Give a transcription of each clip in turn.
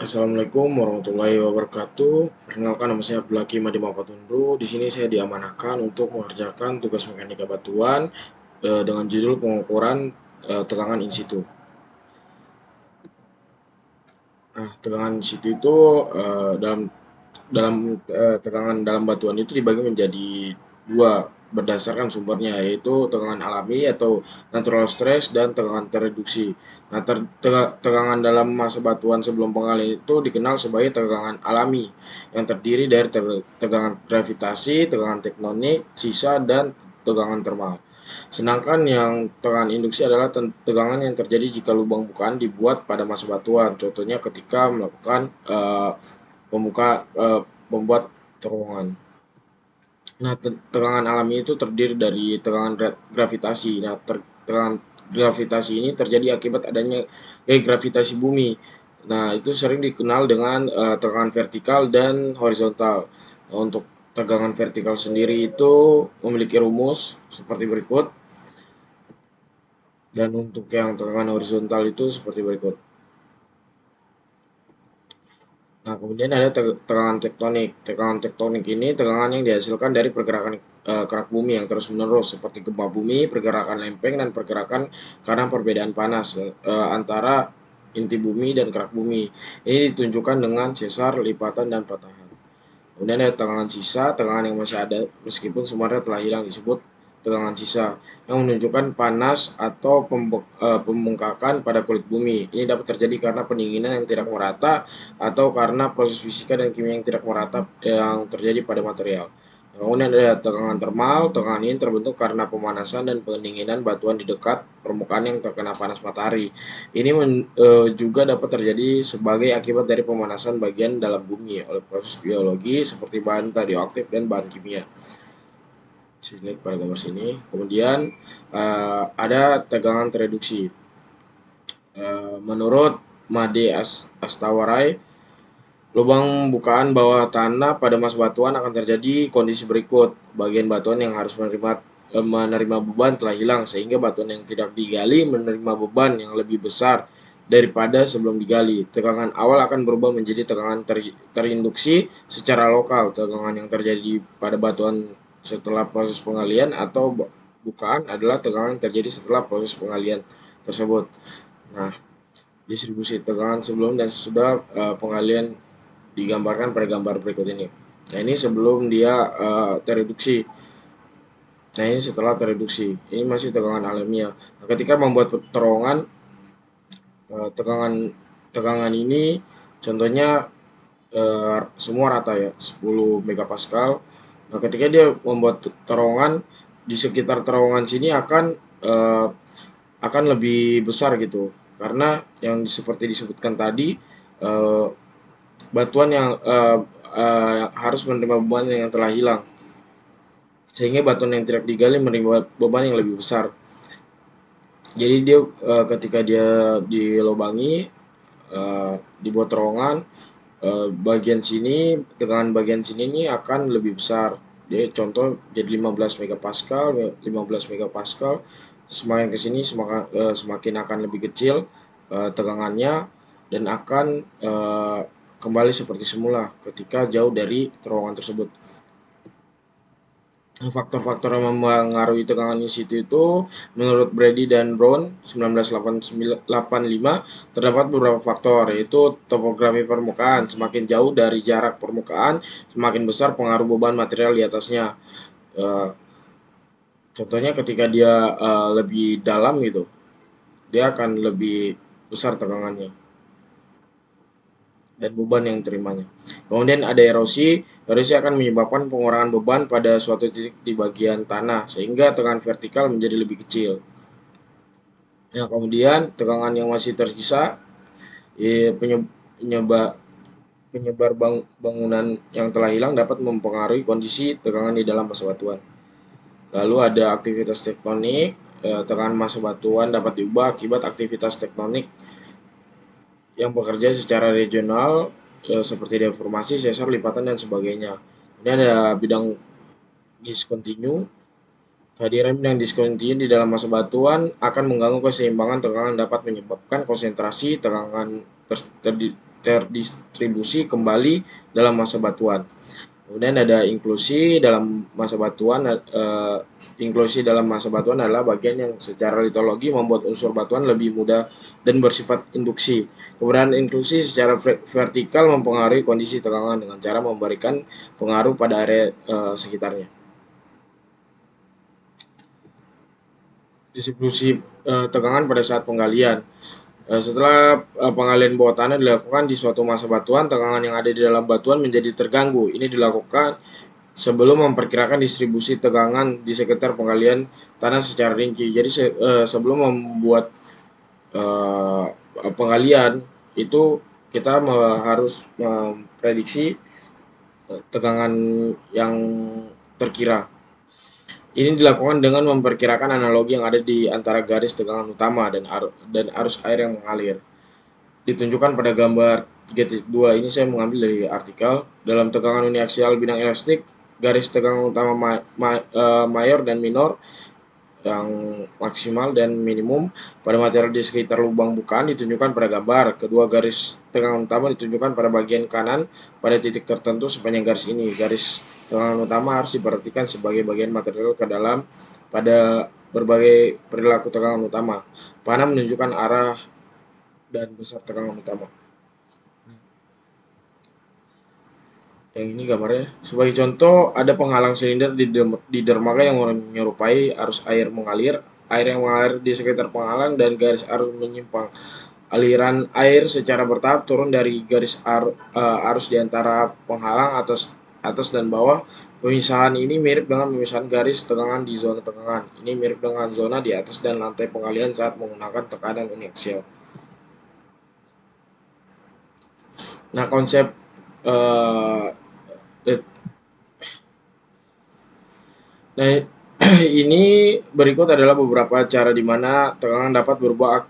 Assalamualaikum warahmatullahi wabarakatuh. Perkenalkan, nama saya Abdullah Hakim Adima Patundru. Di sini saya diamanahkan untuk mengerjakan tugas mekanika batuan dengan judul pengukuran tegangan in situ. Nah, tegangan in situ itu dalam dalam tegangan dalam batuan itu dibagi menjadi dua berdasarkan sumbernya, yaitu tegangan alami atau natural stress dan tegangan tereduksi. Nah, tegangan dalam masa batuan sebelum pengalian itu dikenal sebagai tegangan alami yang terdiri dari tegangan gravitasi, tegangan tektonik, sisa, dan tegangan termal. Sedangkan yang tegangan induksi adalah tegangan yang terjadi jika lubang bukaan dibuat pada masa batuan. Contohnya ketika melakukan membuat terowongan. Nah, tegangan alami itu terdiri dari tegangan gravitasi. Nah, tegangan gravitasi ini terjadi akibat adanya gravitasi bumi. Nah, itu sering dikenal dengan tegangan vertikal dan horizontal. Nah, untuk tegangan vertikal sendiri itu memiliki rumus seperti berikut, dan untuk yang tegangan horizontal itu seperti berikut. Nah, kemudian ada tegangan tektonik. Tegangan tektonik ini tegangan yang dihasilkan dari pergerakan kerak bumi yang terus-menerus, seperti gempa bumi, pergerakan lempeng, dan pergerakan karena perbedaan panas antara inti bumi dan kerak bumi. Ini ditunjukkan dengan sesar, lipatan, dan patahan. Kemudian ada tegangan sisa, tegangan yang masih ada meskipun sebenarnya telah hilang, disebut tegangan sisa, yang menunjukkan panas atau pembengkakan pada kulit bumi. Ini dapat terjadi karena pendinginan yang tidak merata atau karena proses fisika dan kimia yang tidak merata yang terjadi pada material. Kemudian ada tegangan termal. Tegangan ini terbentuk karena pemanasan dan pendinginan batuan di dekat permukaan yang terkena panas matahari. Ini juga dapat terjadi sebagai akibat dari pemanasan bagian dalam bumi oleh proses biologi seperti bahan radioaktif dan bahan kimia. Sini pada gambar sini. Kemudian ada tegangan tereduksi. Menurut Made Astawarai, lubang bukaan bawah tanah pada mas batuan akan terjadi kondisi berikut. Bagian batuan yang harus menerima beban telah hilang, sehingga batuan yang tidak digali menerima beban yang lebih besar daripada sebelum digali. Tegangan awal akan berubah menjadi tegangan terinduksi secara lokal. Tegangan yang terjadi pada batuan setelah proses penggalian atau bukaan adalah tegangan yang terjadi setelah proses penggalian tersebut. Nah, distribusi tegangan sebelum dan sesudah penggalian digambarkan pada gambar berikut ini. Nah, ini sebelum dia tereduksi. Nah, ini setelah tereduksi. Ini masih tegangan alamiah. Nah, ketika membuat terowongan, tegangan ini contohnya semua rata ya, 10 megapascal. Nah, ketika dia membuat terowongan, di sekitar terowongan sini akan lebih besar gitu. Karena yang seperti disebutkan tadi, batuan yang harus menerima beban yang telah hilang, sehingga batuan yang tidak digali menerima beban yang lebih besar. Jadi dia ketika dia dilobangi, dibuat terowongan, bagian sini, tegangan bagian sini ini akan lebih besar. Dia contoh jadi 15 megapascal, 15 megapascal. Semakin ke sini semakin akan lebih kecil tegangannya, dan akan kembali seperti semula ketika jauh dari terowongan tersebut. Faktor-faktor yang mempengaruhi tegangan in situ itu, menurut Brady dan Brown 1985, terdapat beberapa faktor, yaitu topografi permukaan. Semakin jauh dari jarak permukaan, semakin besar pengaruh beban material di atasnya. Contohnya ketika dia lebih dalam gitu, dia akan lebih besar tegangannya dan beban yang terimanya. Kemudian ada erosi. Erosi akan menyebabkan pengurangan beban pada suatu titik di bagian tanah, sehingga tegangan vertikal menjadi lebih kecil. Nah, kemudian tegangan yang masih tersisa, penyebar bangunan yang telah hilang dapat mempengaruhi kondisi tegangan di dalam masa batuan. Lalu ada aktivitas tektonik. Tegangan masa batuan dapat diubah akibat aktivitas tektonik yang bekerja secara regional, seperti deformasi, sesar, lipatan, dan sebagainya. Ini ada bidang diskontinu. Kehadiran bidang diskontinu di dalam masa batuan akan mengganggu keseimbangan tegangan, dapat menyebabkan konsentrasi tegangan terdistribusi kembali dalam masa batuan. Kemudian ada inklusi dalam masa batuan. Inklusi dalam masa batuan adalah bagian yang secara litologi membuat unsur batuan lebih mudah dan bersifat induksi. Kemudian inklusi secara vertikal mempengaruhi kondisi tegangan dengan cara memberikan pengaruh pada area sekitarnya. Distribusi tegangan pada saat penggalian. Setelah penggalian bawah tanah dilakukan di suatu masa batuan, tegangan yang ada di dalam batuan menjadi terganggu. Ini dilakukan sebelum memperkirakan distribusi tegangan di sekitar penggalian tanah secara rinci. Jadi sebelum membuat penggalian itu kita harus memprediksi tegangan yang terkira. Ini dilakukan dengan memperkirakan analogi yang ada di antara garis tegangan utama dan arus air yang mengalir. Ditunjukkan pada gambar 3.2. Ini saya mengambil dari artikel. Dalam tegangan uniaksial bidang elastik, garis tegangan utama mayor dan minor yang maksimal dan minimum pada material di sekitar lubang bukaan ditunjukkan pada gambar. Kedua garis tegangan utama ditunjukkan pada bagian kanan pada titik tertentu sepanjang garis ini. Garis tegangan utama harus diperhatikan sebagai bagian material ke dalam pada berbagai perilaku tegangan utama. Panah menunjukkan arah dan besar tegangan utama. Yang ini gambarnya. Sebagai contoh, ada penghalang silinder di dermaga yang menyerupai arus air mengalir. Air yang mengalir di sekitar penghalang dan garis arus menyimpang. Aliran air secara bertahap turun dari garis arus di antara penghalang atas dan bawah. Pemisahan ini mirip dengan pemisahan garis tegangan di zona tegangan. Ini mirip dengan zona di atas dan lantai penggalian saat menggunakan tekanan uniaksial. Nah, konsep nah ini berikut adalah beberapa cara di mana tegangan dapat berubah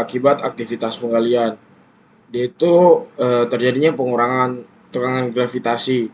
akibat aktivitas penggalian. Yaitu terjadinya pengurangan tegangan gravitasi.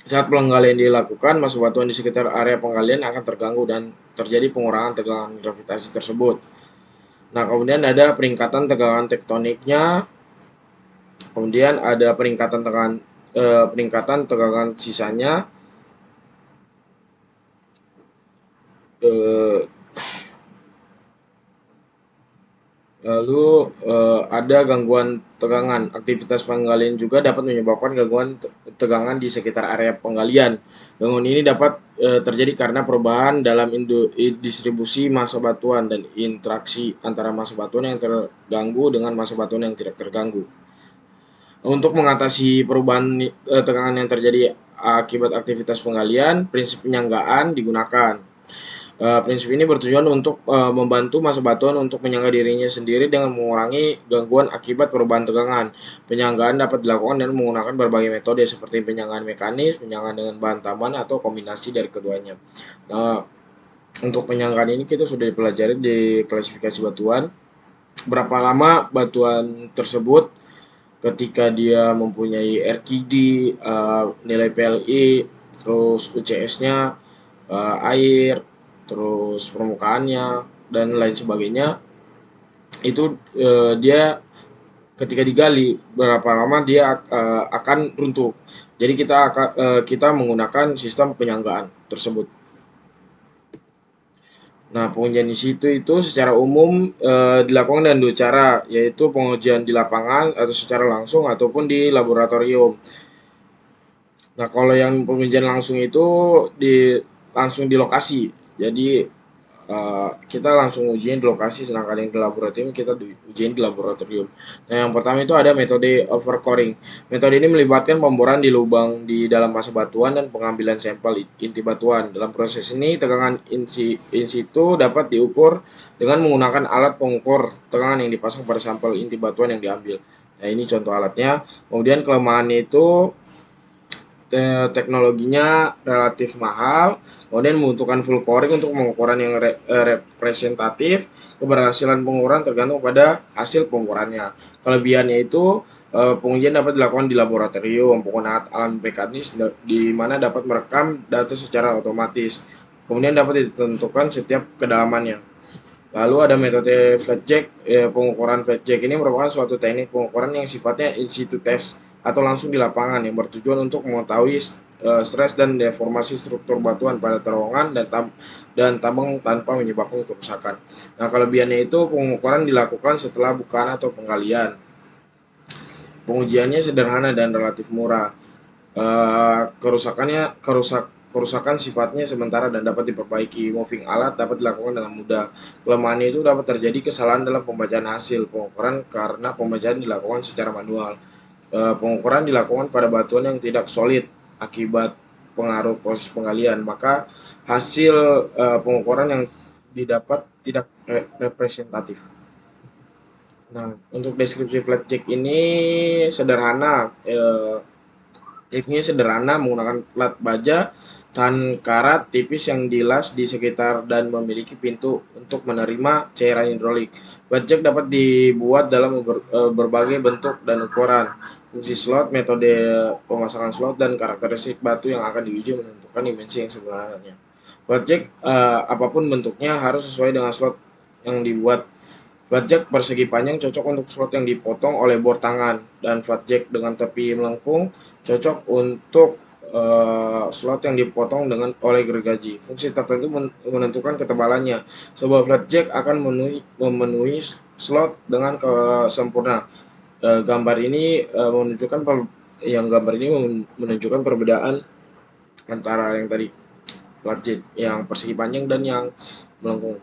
Saat penggalian dilakukan, massa batuan di sekitar area penggalian akan terganggu dan terjadi pengurangan tegangan gravitasi tersebut. Nah, kemudian ada peningkatan tegangan tektoniknya. Kemudian ada peningkatan tegangan sisanya. Lalu ada gangguan tegangan. Aktivitas penggalian juga dapat menyebabkan gangguan tegangan di sekitar area penggalian. Gangguan ini dapat terjadi karena perubahan dalam distribusi massa batuan dan interaksi antara massa batuan yang terganggu dengan massa batuan yang tidak terganggu. Untuk mengatasi perubahan tegangan yang terjadi akibat aktivitas penggalian, prinsip penyanggaan digunakan. Prinsip ini bertujuan untuk membantu massa batuan untuk menyangga dirinya sendiri dengan mengurangi gangguan akibat perubahan tegangan. Penyanggaan dapat dilakukan dengan menggunakan berbagai metode seperti penyanggaan mekanis, penyanggaan dengan bahan tambahan, atau kombinasi dari keduanya. Nah, untuk penyanggaan ini kita sudah dipelajari di klasifikasi batuan. Berapa lama batuan tersebut ketika dia mempunyai RQD, nilai PLI, terus UCS-nya, air, terus permukaannya dan lain sebagainya. Itu dia ketika digali berapa lama dia akan runtuh. Jadi kita menggunakan sistem penyanggaan tersebut. Nah, pengujian in situ itu secara umum dilakukan dengan dua cara, yaitu pengujian di lapangan atau secara langsung ataupun di laboratorium. Nah, kalau yang pengujian langsung itu langsung di lokasi. Jadi kita langsung ujiin di lokasi, sedangkan yang di laboratorium kita ujiin di laboratorium. Nah, yang pertama itu ada metode overcoring. Metode ini melibatkan pemboran di lubang di dalam massa batuan dan pengambilan sampel inti batuan. Dalam proses ini, tegangan in situ dapat diukur dengan menggunakan alat pengukur tegangan yang dipasang pada sampel inti batuan yang diambil. Nah, ini contoh alatnya. Kemudian kelemahannya itu teknologinya relatif mahal, kemudian membutuhkan full coring untuk pengukuran yang representatif. Keberhasilan pengukuran tergantung pada hasil pengukurannya. Kelebihannya itu pengujian dapat dilakukan di laboratorium, penggunaan alat mekanis di mana dapat merekam data secara otomatis. Kemudian dapat ditentukan setiap kedalamannya. Lalu ada metode flat jack. Pengukuran flat jack ini merupakan suatu teknik pengukuran yang sifatnya in situ test atau langsung di lapangan yang bertujuan untuk mengetahui stres dan deformasi struktur batuan pada terowongan dan tambang tanpa menyebabkan kerusakan. Nah, kelebihannya itu pengukuran dilakukan setelah bukaan atau penggalian. Pengujiannya sederhana dan relatif murah. Kerusakan sifatnya sementara dan dapat diperbaiki. Moving alat dapat dilakukan dengan mudah. Kelemahannya itu dapat terjadi kesalahan dalam pembacaan hasil pengukuran karena pembacaan dilakukan secara manual. Pengukuran dilakukan pada batuan yang tidak solid akibat pengaruh proses penggalian, maka hasil pengukuran yang didapat tidak representatif. Nah, untuk deskripsi flat jack ini sederhana. Liftnya sederhana menggunakan plat baja tahan karat tipis yang dilas di sekitar dan memiliki pintu untuk menerima cairan hidrolik. Flat jack dapat dibuat dalam berbagai bentuk dan ukuran. Fungsi slot, metode pemasangan slot, dan karakteristik batu yang akan diuji menentukan dimensi yang sebenarnya. Flat jack apapun bentuknya harus sesuai dengan slot yang dibuat. Flat jack persegi panjang cocok untuk slot yang dipotong oleh bor tangan, dan flat jack dengan tepi melengkung cocok untuk slot yang dipotong oleh gergaji. Fungsi tertentu menentukan ketebalannya. Sebuah flat jack akan memenuhi slot dengan sempurna. Gambar ini menunjukkan perbedaan antara yang tadi flat jack yang persegi panjang dan yang melengkung.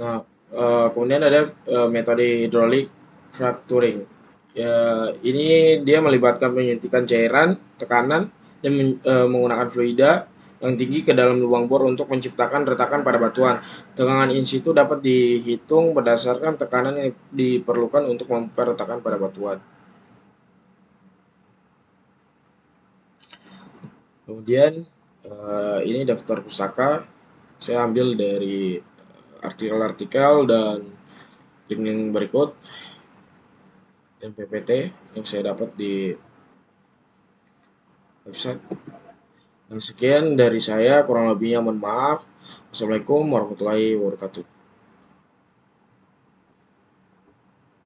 Nah, kemudian ada metode hidrolik fracturing. Ya, ini dia melibatkan penyuntikan cairan, tekanan, dan menggunakan fluida yang tinggi ke dalam lubang bor untuk menciptakan retakan pada batuan. Tegangan in situ dapat dihitung berdasarkan tekanan yang diperlukan untuk membuka retakan pada batuan. Kemudian ini daftar pusaka. Saya ambil dari artikel-artikel dan link-link berikut dan PPT yang saya dapat di website. Dan sekian dari saya, kurang lebihnya mohon maaf. Assalamualaikum warahmatullahi wabarakatuh.